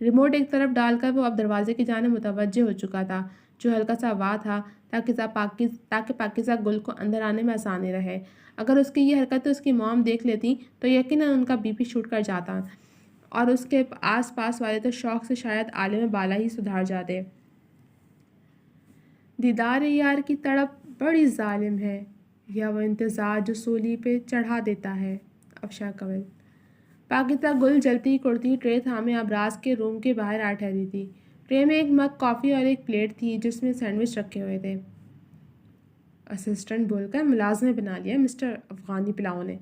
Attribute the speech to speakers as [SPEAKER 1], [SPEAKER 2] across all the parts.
[SPEAKER 1] Remote ایک طرف ڈال کر وہ اب دروازے کی جانب متوجہ ہو چکا تھا، جو ہلکا سا وا تھا تاکہ پاکیزہ گل کو اندر آنے میں آسانی رہے۔ اگر اس کی یہ حرکتیں اس کی موم دیکھ لیتی تو یقیناً ان کا بی پی شوٹ کر جاتا اور اس کے آس پاس والے تو شوق سے شاید عالم بالا ہی سدھار جاتے۔ دیدار یار کی تڑپ بڑی ظالم ہے، یا وہ انتظار جو سولی پہ چڑھا دیتا ہے۔ افشا کنول۔ پاکیزہ گل جلتی کرتی ٹرے تھامے ابراز کے روم کے باہر آ ٹھہری تھی۔ ٹرے میں ایک مگ کافی اور ایک پلیٹ تھی جس میں سینڈوچ رکھے ہوئے تھے۔ اسسٹنٹ بول کر ملازمیں بنا لیا مسٹر افغانی پلاؤ نے۔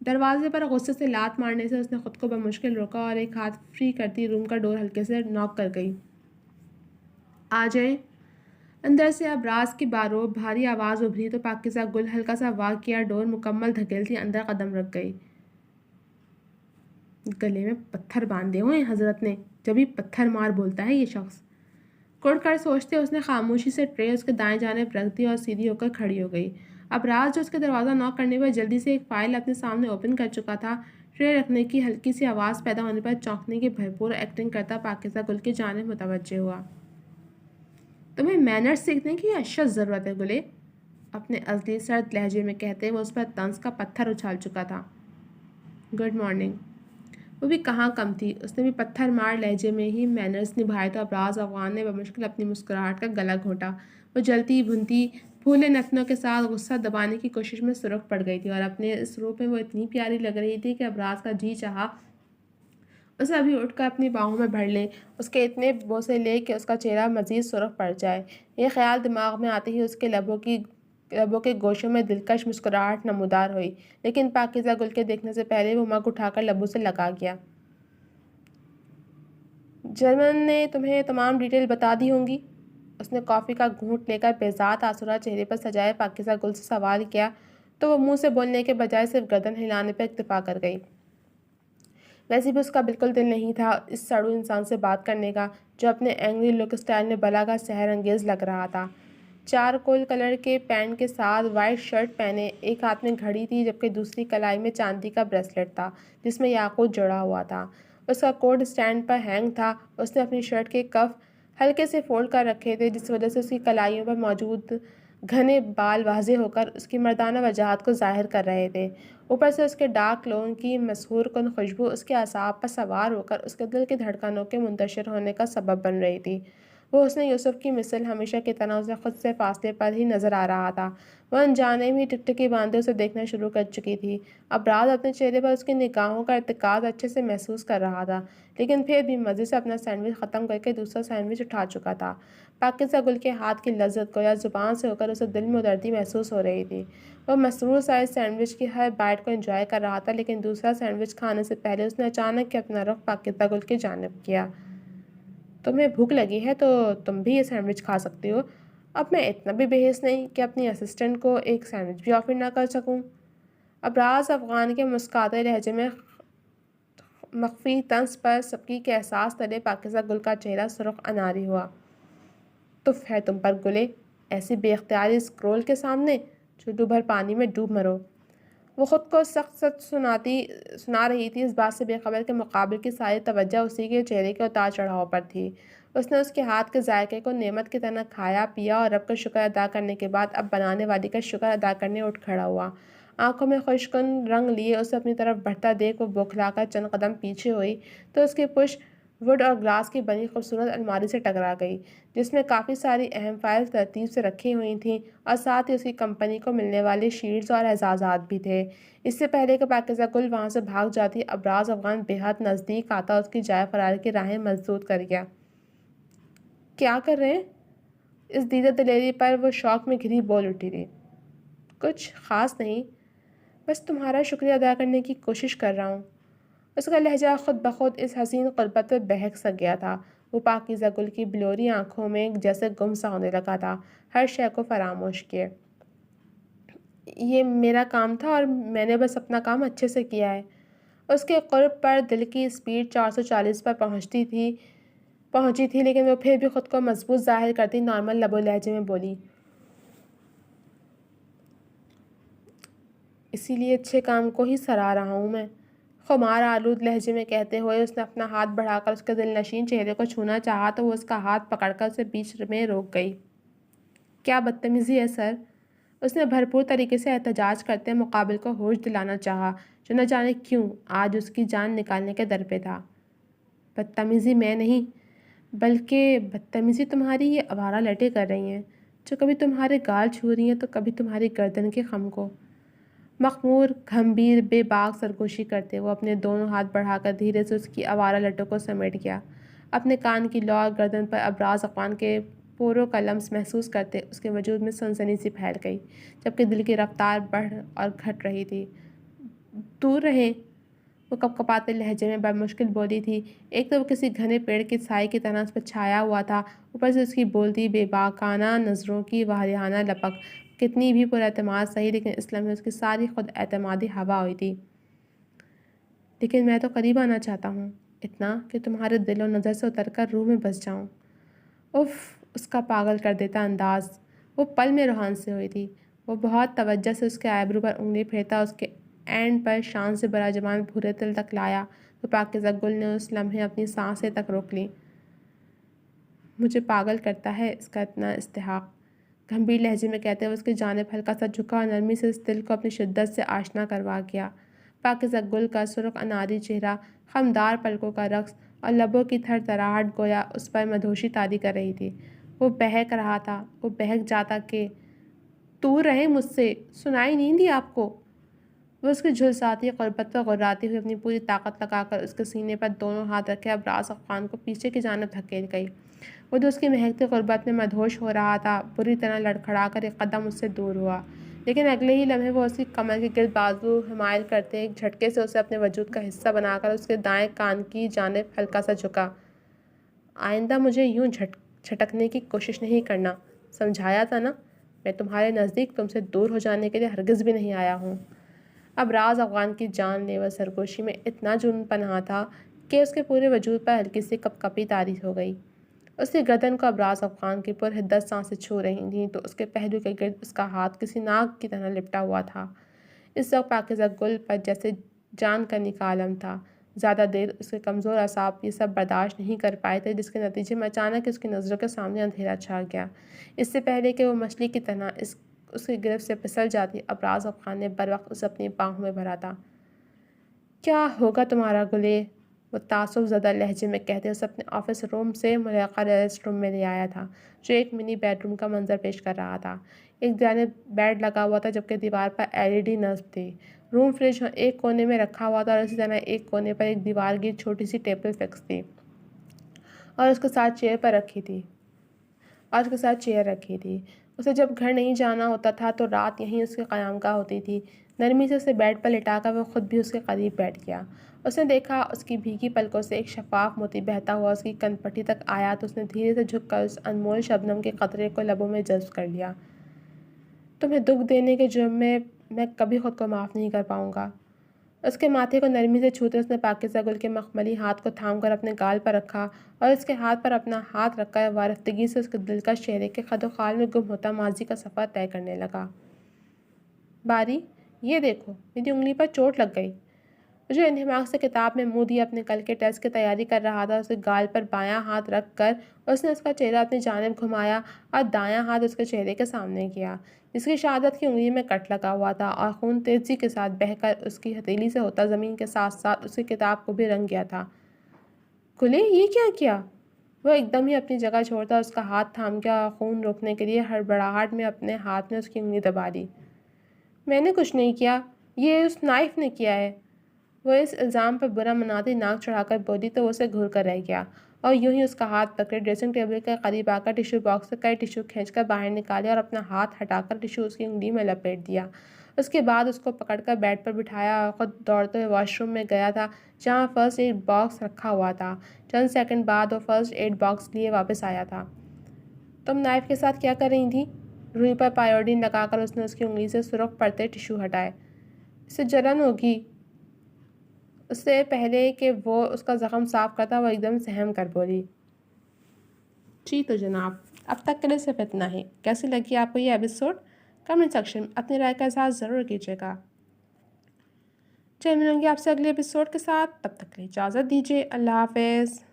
[SPEAKER 1] دروازے پر غصے سے لات مارنے سے اس نے خود کو بمشکل روکا اور ایک ہاتھ فری کرتی روم کا ڈور ہلکے سے ناک کر گئی۔ آ جائیں۔ اندر سے ابراز کی باروب بھاری آواز ابھری تو پاکیزہ گل ہلکا سا واک کیا ڈور مکمل دھکیلتی اندر قدم رکھ گئی۔ گلے میں پتھر باندھے ہوئے حضرت نے، جبھی پتھر مار بولتا ہے یہ شخص۔ کڑ کر سوچتے اس نے خاموشی سے ٹرے اس کے دائیں جانب رکھ دی اور سیدھی ہو کر کھڑی ہو گئی۔ ابراز جو اس کے دروازہ ناک کرنے پر جلدی سے ایک فائل اپنے سامنے اوپن کر چکا تھا، ٹرے رکھنے کی ہلکی سی آواز پیدا ہونے پر چونکنے کی بھرپور ایکٹنگ کرتا پاکیزہ گل کی جانب متوجہ ہوا۔ تمہیں مینرز سیکھنے کی اشد ضرورت ہے گلے، اپنے ازلی سرد لہجے میں کہتے وہ اس پر طنز کا پتھر اچھال چکا تھا۔ Good morning. وہ بھی کہاں کم تھی، اس نے بھی پتھر مار لہجے میں ہی مینرز نبھائے تو ابراز افغان نے بمشکل اپنی مسکراہٹ کا گلا گھونٹا۔ وہ جلتی بھنتی پھولے نتنوں کے ساتھ غصہ دبانے کی کوشش میں سرخ پڑ گئی تھی اور اپنے اس روپ میں وہ اتنی پیاری لگ رہی تھی کہ ابراز کا جی چاہا اسے ابھی اٹھ کر اپنی باہوں میں بھر لے، اس کے اتنے بوسے لے کہ اس کا چہرہ مزید سرخ پڑ جائے۔ یہ خیال دماغ میں آتے ہی اس کے لبوں کے گوشوں میں دلکش مسکراہٹ نمودار ہوئی، لیکن پاکیزہ گل کے دیکھنے سے پہلے وہ مگ اٹھا کر لبوں سے لگا گیا۔ جرمن نے تمہیں تمام ڈیٹیل بتا دی ہوں گی؟ اس نے کافی کا گھونٹ لے کر بیذات آسودہ چہرے پر سجائے پاکیزہ گل سے سوال کیا تو وہ منہ سے بولنے کے بجائے صرف گردن ہلانے پر اکتفا کر گئی۔ ویسے بھی اس کا بالکل دل نہیں تھا اس سڑو انسان سے بات کرنے کا، جو اپنے اینگری لک سٹائل میں بلا کا سحر انگیز لگ رہا تھا۔ چارکول کلر کے پینٹ کے ساتھ وائٹ شرٹ پہنے، ایک ہاتھ میں گھڑی تھی جبکہ دوسری کلائی میں چاندی کا بریسلٹ تھا جس میں یاقوت جڑا ہوا تھا۔ اس کا کوٹ اسٹینڈ پر ہینگ تھا۔ اس نے اپنی شرٹ کے کف ہلکے سے فولڈ کر رکھے تھے جس وجہ سے اس کی کلائیوں پر موجود گھنے بال واضح ہو کر اس کی مردانہ وجاہت کو ظاہر کر رہے تھے۔ اوپر سے اس کے ڈارک کلون کی مسحور کن خوشبو اس کے اعصاب پر سوار ہو کر اس کے دل کی دھڑکنوں کے منتشر ہونے کا سبب بن رہی تھی۔ وہ حسن یوسف کی مثل ہمیشہ کی طرح اسے خود سے فاصلے پر ہی نظر آ رہا تھا۔ وہ انجانے میں ٹکٹکی باندھے اسے دیکھنا شروع کر چکی تھی۔ ابراز اپنے چہرے پر اس کی نگاہوں کا ارتکاز اچھے سے محسوس کر رہا تھا، لیکن پھر بھی مزے سے اپنا سینڈوچ ختم کر کے دوسرا سینڈوچ اٹھا چکا تھا۔ پاکیزہ گل کے ہاتھ کی لذت گویا زبان سے ہو کر اسے دل میں دردی محسوس ہو رہی تھی۔ وہ مسرور سا اس سینڈوچ کی ہر بائٹ کو انجوائے کر رہا تھا، لیکن دوسرا سینڈوچ کھانے سے پہلے اس نے اچانک اپنا رخ پاکیزہ گل کی جانب کیا۔ تمہیں بھوک لگی ہے تو تم بھی یہ سینڈوچ کھا سکتے ہو۔ اب میں اتنا بھی بے حس نہیں کہ اپنی اسسٹنٹ کو ایک سینڈوچ بھی آفر نہ کر سکوں۔ ابراز افغان کے مسکاتے لہجے میں مخفی طنز پر سبکی کے احساس تلے پاکیزہ گل کا چہرہ سرخ اناری ہوا۔ تف ہے تم پر گلے، ایسی بے اختیاری اس کرول کے سامنے جو ڈوبھر پانی میں ڈوب مرو۔ وہ خود کو سخت سچ سنا رہی تھی، اس بات سے بے خبر کے مقابل کی ساری توجہ اسی کے چہرے کے اتار چڑھاؤ پر تھی۔ اس نے اس کے ہاتھ کے ذائقے کو نعمت کی طرح کھایا پیا اور رب کا شکر ادا کرنے کے بعد اب بنانے والی کا شکر ادا کرنے اٹھ کھڑا ہوا۔ آنکھوں میں خشکن رنگ لیے اسے اپنی طرف بڑھتا دیکھ وہ بوکھلا کر چند قدم پیچھے ہوئی تو اس کی پشت وڈ اور گلاس کی بنی خوبصورت الماری سے ٹکرا گئی، جس میں کافی ساری اہم فائل ترتیب سے رکھی ہوئی تھیں اور ساتھ ہی اس کی کمپنی کو ملنے والے شیلڈز اور اعزازات بھی تھے۔ اس سے پہلے کہ پاکیزہ گل وہاں سے بھاگ جاتی، ابراز افغان بے حد نزدیک آتا اس کی جائے فرار کی راہیں مسدود کر گیا۔ کیا کر رہے ہیں؟ اس دیدہ دلیری پر وہ شوق میں گھری بول اٹھی تھی۔ کچھ خاص نہیں، بس تمہارا شکریہ ادا کرنے کی کوشش کر رہا ہوں۔ اس کا لہجہ خود بخود اس حسین قربت پہ بہک سا گیا تھا۔ وہ پاکیزہ گل کی بلوری آنکھوں میں جیسے گم سا ہونے لگا تھا، ہر شے کو فراموش کیے۔ یہ میرا کام تھا اور میں نے بس اپنا کام اچھے سے کیا ہے۔ اس کے قرب پر دل کی اسپیڈ 440 پر پہنچی تھی، لیکن وہ پھر بھی خود کو مضبوط ظاہر کرتی نارمل لب و لہجے میں بولی، اسی لیے اچھے کام کو ہی سراہ رہا ہوں میں۔ خمار آلود لہجے میں کہتے ہوئے اس نے اپنا ہاتھ بڑھا کر اس کے دل نشین چہرے کو چھونا چاہا تو وہ اس کا ہاتھ پکڑ کر اسے بیچ میں روک گئی۔ کیا بدتمیزی ہے سر! اس نے بھرپور طریقے سے احتجاج کرتے مقابل کو ہوش دلانا چاہا جو نہ جانے کیوں آج اس کی جان نکالنے کے در پہ تھا۔ بدتمیزی میں نہیں بلکہ بدتمیزی تمہاری یہ آوارہ لٹیں کر رہی ہیں جو کبھی تمہارے گال چھو رہی ہیں تو کبھی تمہاری گردن کے خم کو۔ مخمور گھمبیر بے باک سرگوشی کرتے وہ اپنے دونوں ہاتھ بڑھا کر دھیرے سے اس کی آوارہ لٹوں کو سمیٹ گیا۔ اپنے کان کی لو اور گردن پر ابراز اقوان کے پوروں کا لمس محسوس کرتے اس کے وجود میں سنسنی سی پھیل گئی جبکہ دل کی رفتار بڑھ اور گھٹ رہی تھی۔ دور رہیں، وہ کپکپاتے لہجے میں بمشکل بولی تھی۔ ایک تو وہ کسی گھنے پیڑ کی سائے کی طرح اس پر چھایا ہوا تھا، اوپر سے اس کی بولتی بے باکانہ نظروں کی واہیانہ لپک کتنی بھی پر اعتماد سہی لیکن اس لمحے اس کی ساری خود اعتمادی ہوا ہوئی تھی۔ لیکن میں تو قریب آنا چاہتا ہوں، اتنا کہ تمہارے دل و نظر سے اتر کر روح میں بس جاؤں۔ اف! اس کا پاگل کر دیتا انداز وہ پل میں روحان سے ہوئی تھی۔ وہ بہت توجہ سے اس کے آئبرو پر انگلی پھیرتا اس کے اینڈ پر شان سے براجمان بھورے تل تک لایا تو پاکیزہ گل نے اس لمحے اپنی سانسیں تک روک لیں۔ مجھے پاگل کرتا ہے اس کا اتنا استحقاق، گھمبیر لہجے میں کہتے ہوئے اس کی جانب ہلکا سا جھکا اور نرمی سے اس دل کو اپنی شدت سے آشنا کروا گیا۔ پاکیزہ گل کا سرخ اناری چہرہ، خمدار پلکوں کا رقص اور لبوں کی تھر تھراہٹ گویا اس پر مدہوشی طاری کر رہی تھی۔ وہ بہک رہا تھا، وہ بہک جاتا کہ دور رہیں مجھ سے، سنائی نہیں دی آپ کو؟ وہ اس کی جھلساتی قربت پر غراتی ہوئی اپنی پوری طاقت لگا کر اس کے سینے پر دونوں ہاتھ رکھے ابراز اقوان کو پیچھے کی جانب دھکیل گئی۔ وہ جو اس کی مہکتی قربت میں مدہوش ہو رہا تھا بری طرح لڑکھڑا کر ایک قدم اس سے دور ہوا، لیکن اگلے ہی لمحے وہ اس کی کمر کے گرد بازو حمائل کرتے ایک جھٹکے سے اسے اپنے وجود کا حصہ بنا کر اس کے دائیں کان کی جانب ہلکا سا جھکا۔ آئندہ مجھے یوں جھٹکنے کی کوشش نہیں کرنا، سمجھایا تھا نا؟ میں تمہارے نزدیک تم سے دور ہو جانے کے لیے ہرگز بھی نہیں آیا ہوں۔ ابراز اقوان کی جان لیوا سرگوشی میں اتنا جنون پنہاں تھا کہ اس کے پورے وجود پر ہلکی سی کپکپی طاری ہو گئی۔ اس کی گردن کو ابراز اقوان کی پرحدت سانسیں چھو رہی تھیں تو اس کے پہلو کے گرد اس کا ہاتھ کسی ناگ کی طرح لپٹا ہوا تھا۔ اس وقت پاکیزہ گل پر جیسے جان کرنے کا عالم تھا۔ زیادہ دیر اس کے کمزور اعصاب یہ سب برداشت نہیں کر پائے تھے جس کے نتیجے میں اچانک اس کی نظروں کے سامنے اندھیرا چھا گیا۔ اس سے پہلے کہ وہ مچھلی کی طرح اس کی گرفت سے پھسل جاتی ابراز اقوان نے بروقت اسے اپنی باہوں میں بھرا تھا۔ کیا ہوگا تمہارا گلے؟ وہ تعصب زدہ لہجے میں کہتے اسے اپنے آفس روم سے ملحقہ ریسٹ روم میں لے آیا تھا جو ایک منی بیڈ روم کا منظر پیش کر رہا تھا۔ ایک جانب بیڈ لگا ہوا تھا جبکہ دیوار پر LED نصب تھی۔ روم فریج ایک کونے میں رکھا ہوا تھا اور اسی طرح ایک کونے پر ایک دیوار گیر چھوٹی سی ٹیبل فکس تھی اور اس کے ساتھ چیئر رکھی تھی۔ اسے جب گھر نہیں جانا ہوتا تھا تو رات یہیں اس کی قیامگاہ ہوتی تھی۔ نرمی سے اسے بیڈ پر لٹا کر وہ خود بھی اس کے قریب بیٹھ گیا۔ اس نے دیکھا اس کی بھیگی پلکوں سے ایک شفاف موتی بہتا ہوا اس کی کن پٹی تک آیا تو اس نے دھیرے سے جھک کر اس انمول شبنم کے قطرے کو لبوں میں جذب کر لیا۔ تمہیں دکھ دینے کے جرم میں کبھی خود کو معاف نہیں کر پاؤں گا۔ اس کے ماتھے کو نرمی سے چھوتے اس نے پاکیزہ گل کے مخملی ہاتھ کو تھام کر اپنے گال پر رکھا اور اس کے ہاتھ پر اپنا ہاتھ رکھ کر وارفتگی سے اس کے دلکش چہرے کے خد و خال میں گم ہوتا ماضی کا سفر طے کرنے لگا۔ باری، یہ دیکھو، میری انگلی پر چوٹ لگ گئی۔ جو انہماک سے کتاب میں منہ دیے اپنے کل کے ٹیسٹ کی تیاری کر رہا تھا اس کے گال پر بایاں ہاتھ رکھ کر اس نے اس کا چہرہ اپنی جانب گھمایا اور دایاں ہاتھ اس کے چہرے کے سامنے کیا جس کی شہادت کی انگلی میں کٹ لگا ہوا تھا اور خون تیزی کے ساتھ بہہ کر اس کی ہتھیلی سے ہوتا زمین کے ساتھ ساتھ اس کی کتاب کو بھی رنگ گیا تھا۔ گلے، یہ کیا؟ وہ ایک دم ہی اپنی جگہ چھوڑتا اس کا ہاتھ تھام گیا اور خون روکنے کے لیے ہڑبڑاہٹ میں اپنے ہاتھ میں اس کی انگلی دبا دی۔ میں نے کچھ نہیں کیا، یہ اس نائف نے کیا ہے۔ وہ اس الزام پر برا مناتی ناک چڑھا کر بولی تو وہ اسے گھور کر رہ گیا اور یوں ہی اس کا ہاتھ پکڑے ڈریسنگ ٹیبل کے قریب آ کر ٹیشو باکس سے کئی ٹیشو کھینچ کر باہر نکالے اور اپنا ہاتھ ہٹا کر ٹیشو اس کی انگلی میں لپیٹ دیا۔ اس کے بعد اس کو پکڑ کر بیڈ پر بٹھایا اور خود دوڑتے ہوئے واش روم میں گیا تھا جہاں فرسٹ ایڈ باکس رکھا ہوا تھا۔ چند سیکنڈ بعد وہ فرسٹ ایڈ باکس لیے واپس آیا تھا۔ تم نائف کے ساتھ کیا کر رہی تھی؟ روئی پر پائیوڈین لگا کر اس نے اس کی انگلی سے سرخ پڑتے ٹیشو ہٹائے۔ اسے جلن ہوگی۔ اس سے پہلے کہ وہ اس کا زخم صاف کرتا وہ ایک دم سہم کر بولی۔ جی تو جناب، اب تک کے لیے صرف اتنا ہی۔ کیسی لگی آپ کو یہ ایپیسوڈ؟ کمنٹ سیکشن میں اپنی رائے کا اظہار ضرور کیجیے گا۔ چل ملوں گی آپ سے اگلے ایپیسوڈ کے ساتھ، تب تک کے لیے اجازت دیجیے، اللہ حافظ۔